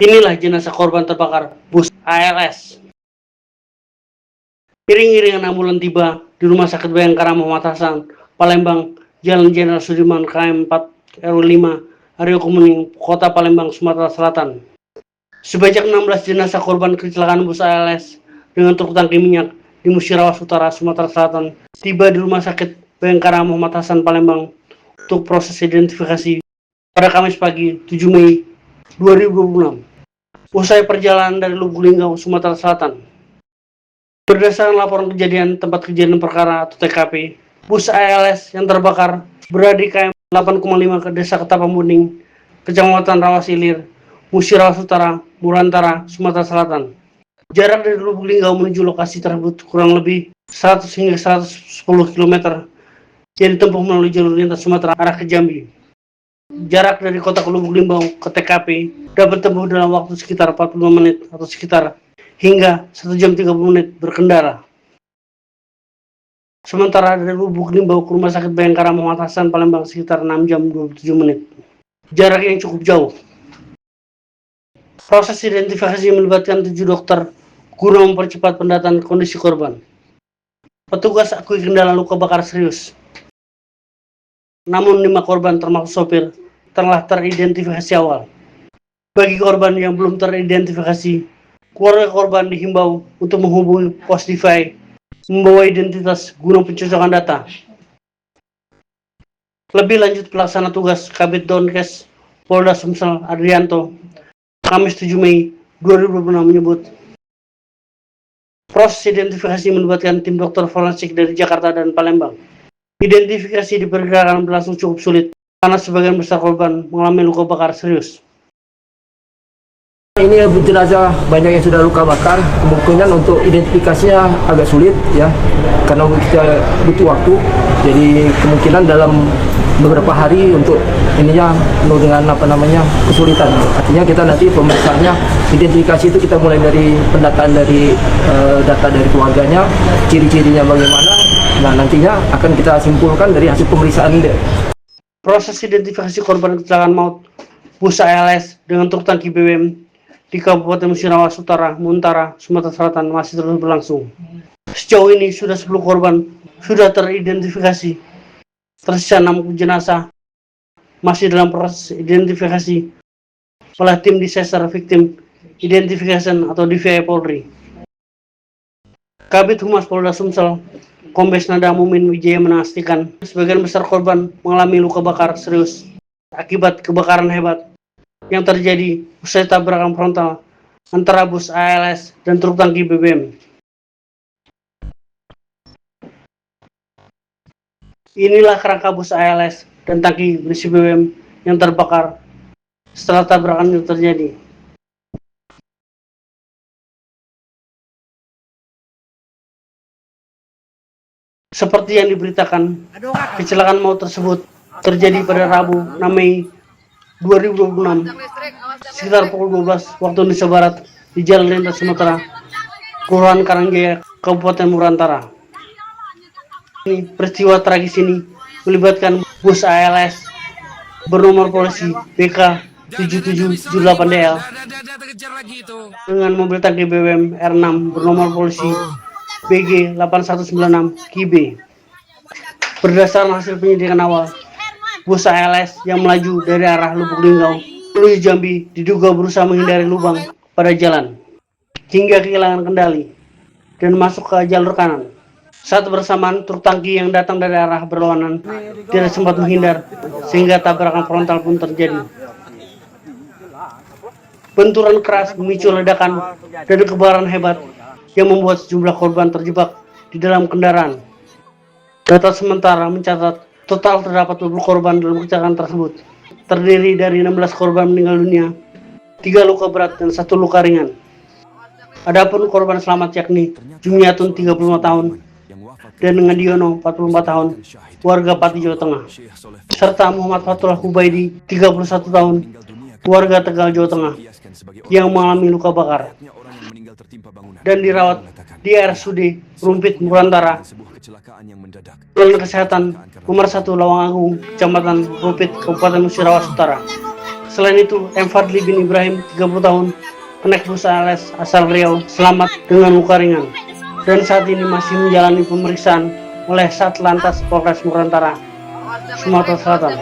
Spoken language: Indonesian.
Inilah jenazah korban terbakar bus ALS. Iring-iringan ambulan tiba di Rumah Sakit Bayangkara Muhammad Hasan, Palembang, Jalan Jenderal Sudirman, KM 4 RW 5, Aryo Kemuning, Kota Palembang, Sumatera Selatan. Sebanyak 16 jenazah korban kecelakaan bus ALS dengan truk tangki minyak di Musirawas Utara, Sumatera Selatan tiba di Rumah Sakit Bayangkara Muhammad Hasan, Palembang untuk proses identifikasi pada Kamis pagi 7 Mei 2026. Usai perjalanan dari Lubuk Linggau, Sumatera Selatan. Berdasarkan laporan kejadian tempat kejadian perkara atau TKP, bus ALS yang terbakar berada di KM 8,5 ke Desa Ketapang-Buning, Kecamatan Rawasilir, Musirawas Utara, Murantara, Sumatera Selatan. Jarak dari Lubuk Linggau menuju lokasi tersebut kurang lebih 100 hingga 110 km yang ditempuh melalui jalur lintas Sumatera arah ke Jambi. Jarak dari kota Lubuk Linggau ke TKP dapat ditempuh dalam waktu sekitar 45 menit atau sekitar hingga 1 jam 30 menit berkendara. Sementara dari Lubuk Linggau ke Rumah Sakit Bayangkara Muhammad Hasan, Palembang sekitar 6 jam 27 menit. Jarak yang cukup jauh. Proses identifikasi melibatkan 7 dokter guna mempercepat pendataan kondisi korban. Petugas akui kendala luka bakar serius. Namun 5 korban termasuk sopir telah teridentifikasi awal. Bagi korban yang belum teridentifikasi, keluarga korban dihimbau untuk menghubungi pos DVI membawa identitas guna pencocokan data. Lebih lanjut, pelaksana tugas Kabid Donkes Polda Sumsel Adrianto Kamis 7 Mei 2026 menyebut proses identifikasi melibatkan tim dokter forensik dari Jakarta dan Palembang. Identifikasi diperkirakan berlangsung cukup sulit karena sebagian besar korban mengalami luka bakar serius. Ini jenazah banyak yang sudah luka bakar, kemungkinan untuk identifikasinya agak sulit ya, karena kita butuh waktu. Jadi kemungkinan dalam beberapa hari untuk ininya penuh dengan kesulitan. Artinya kita nanti pemeriksaannya, identifikasi itu kita mulai dari pendataan dari data dari keluarganya, ciri-cirinya bagaimana. Nah, nantinya akan kita simpulkan dari hasil pemeriksaan. Proses identifikasi korban kecelakaan maut bus ALS dengan truk tangki BBM di Kabupaten Musirawas Utara, Muntara, Sumatera Selatan masih terus berlangsung. Sejauh ini sudah 10 korban sudah teridentifikasi. Tersisa 6 jenazah masih dalam proses identifikasi oleh tim Disaster Victim Identification atau DVI Polri. Kabid Humas Polda Sumsel Kombes Nada Mumin Wijaya memastikan sebagian besar korban mengalami luka bakar serius akibat kebakaran hebat yang terjadi usai tabrakan frontal antara bus ALS dan truk tangki BBM. Inilah kerangka bus ALS dan tangki berisi BBM yang terbakar setelah tabrakan itu terjadi. Seperti yang diberitakan, kecelakaan maut tersebut terjadi pada Rabu 6 Mei 2026 sekitar pukul 12 waktu Indonesia Barat di Jalan Lintas Sumatera, Kelurahan Karangjaya, Kabupaten Murantara. Peristiwa tragis ini melibatkan bus ALS bernomor polisi BK 7778DL dengan mobil tangki BBM R6 bernomor polisi BG 8196 KB. Berdasarkan hasil penyelidikan awal, bus ALS yang melaju dari arah Lubuk Linggau menuju Jambi diduga berusaha menghindari lubang pada jalan hingga kehilangan kendali dan masuk ke jalur kanan. Saat bersamaan, truk tangki yang datang dari arah berlawanan tidak sempat menghindar sehingga tabrakan frontal pun terjadi. Benturan keras memicu ledakan dan kebakaran hebat yang membuat sejumlah korban terjebak di dalam kendaraan. Data sementara mencatat total terdapat 20 korban dalam kecelakaan tersebut, terdiri dari 16 korban meninggal dunia, 3 luka berat dan 1 luka ringan. Adapun korban selamat yakni Jumiatun 35 tahun dan Ngadiono 44 tahun, warga Pati Jawa Tengah, serta Muhammad Fatullah Hubaidi 31 tahun, warga Tegal Jawa Tengah, yang mengalami luka bakar dan dirawat di RSUD Rumpit Murantara. Jalan Kesehatan Nomor 1 Lawang Agung, Kecamatan Rumpit, Kabupaten Musirawas Utara. Selain itu, M. Fadli bin Ibrahim, 30 tahun, penaik bus ALS asal Riau, selamat dengan luka ringan dan saat ini masih menjalani pemeriksaan oleh Satlantas Polres Nusantara, Sumatera Selatan.